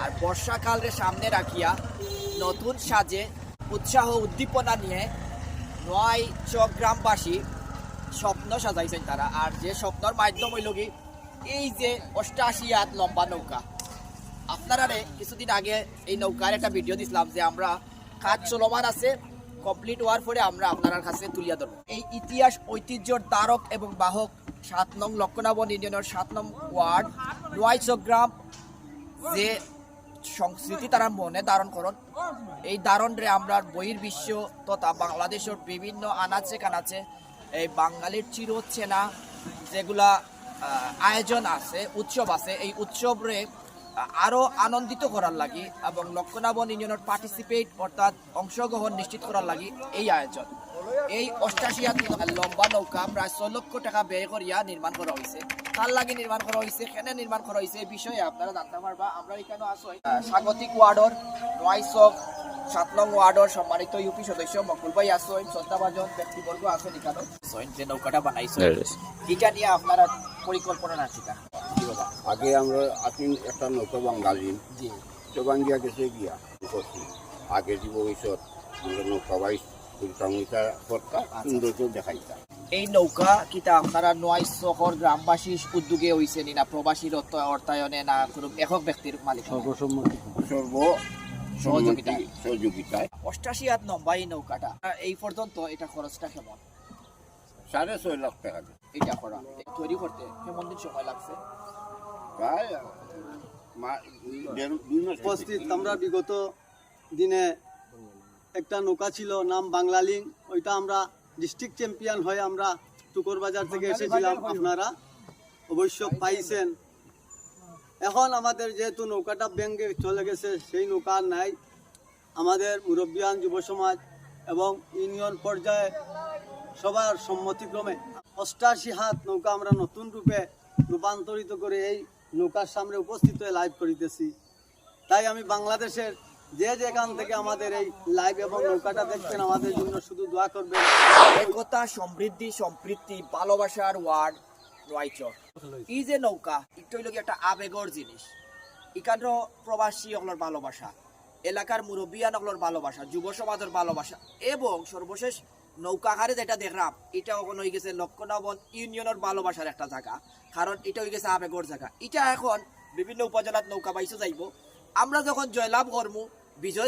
আর বর্ষাকালের সামনে রাখিয়া নতুন সাজে উৎসাহ উদ্দীপনা নিয়ে নয় চক গ্রামবাসী স্বপ্ন সাজাইছেন তারা। আর যে স্বপ্নর মাধ্যম হইল কি এই যে 88 হাত লম্বা নৌকা। আপনারা কিছুদিন আগে এই নৌকার একটা ভিডিও দিছিলাম যে আমরা কাজ চলমান আছে, কমপ্লিট হওয়ার পরে আমরা আপনার কাছে তুলিয়া ধরব। এই ইতিহাস ঐতিহ্যর দ্বারক এবং বাহক 7 নং লক্ষণাবন ইউনিয়নের 7 নং ওয়ার্ড নয়চক গ্রাম যে সংস্কৃতি তারা মনে ধারণ করন, এই ধারণরে আমরা বহির্বিশ্ব তথা বাংলাদেশের বিভিন্ন আনাচে কানাচে এই বাঙালির চিরচেনা যেগুলা আয়োজন আছে, উৎসব আছে, এই উৎসবরে আরো আনন্দিত করার লাগি এবং লক্ষণাবন ইউনিয়নের পার্টিসিপেট অর্থাৎ অংশগ্রহণ নিশ্চিত করার লাগি এই আয়োজন। এই 88 হাত লম্বা নৌকা প্রায় 6 লক্ষ টাকা ব্যয় করিয়া নির্মাণ করা হয়েছে। কার লাগে নির্মাণ করা হয়েছে, কেনে নির্মাণ করা হয়েছে এই বিষয়ে আপনারা জানতে পারবা। আমরা এখানে আসই স্বাগতিক ওয়ার্ডর নয়চক 7 নং ওয়ার্ডর সম্মানিত ইউপি সদস্য মকুল ভাই আসেন, শ্রদ্ধাভাজন ব্যক্তিবর্গ আসেন এখানে যে নৌকাটা বানাইছে এটা নিয়ে আপনারা পরিকল্পনা আছে কা? আগে আমরা আসিন একটা নৌকা বাঙালি তো বাঙ্গিয়া গেছে গিয়া করছি আগে যে ভবিষ্যৎ নৌকা বাইশ সৌন্দর্য দেখাইতা। এই নৌকা কিতা আপনারা নয়চকর গ্রামবাসীর উদ্যোগে হইছে না প্রবাসীর অর্থায়নে না কোনো একক ব্যক্তির মালিক? সহযোগিতায় 88 হাত লম্বা এই নৌকাটা। এই পর্যন্ত এটা খরচটা কেমন? 6.5 লাখ টাকা এটা করা তৈরি করতে কেমন দিন সময় লাগছে? প্রায় উপস্থিত আমরা বিগত দিনে একটা নৌকা ছিল নাম বাংলালিং, ওইটা আমরা ডিস্ট্রিক্ট চ্যাম্পিয়ন হয়ে আমরা টুকর বাজার থেকে এসেছিলাম, আপনারা অবশ্য পাইছেন। এখন আমাদের যেহেতু নৌকাটা ব্যাঙ্গে চলে গেছে, সেই নৌকা নাই। আমাদের মুরব্বিয়ান যুব সমাজ এবং ইউনিয়ন পর্যায়ে সবার সম্মতিক্রমে 88 হাত নৌকা আমরা নতুন রূপে রূপান্তরিত করে এই নৌকার সামনে উপস্থিত হয়ে লাইভ করিতেছি। তাই আমি বাংলাদেশের যে যেখান থেকে আমাদের এই লাইভ এবং নৌকাটা দেখছেন আমাদের জন্য শুধু দোয়া করবেন। একতা, সমৃদ্ধি, সম্প্রীতি, ভালোবাসার ওয়ার্ড নয়চক। এই যে নৌকা একটু হইল একটা আবেগর জিনিস। এখানও প্রবাসী হকলের ভালোবাসা, এলাকার মুরব্বিয়ান হকলের ভালোবাসা, যুব সমাজের ভালোবাসা এবং সর্বশেষ নৌকাঘারে যেটা দেখলাম এটা এখন হয়ে গেছে লক্ষণাবন ইউনিয়নের ভালোবাসার একটা জায়গা। কারণ এটা হয়ে গেছে আবেগর জায়গা। এটা এখন বিভিন্ন উপজেলার নৌকা বাইসে যাইব। আমরা যখন জয়লাভ করবো, বিজয়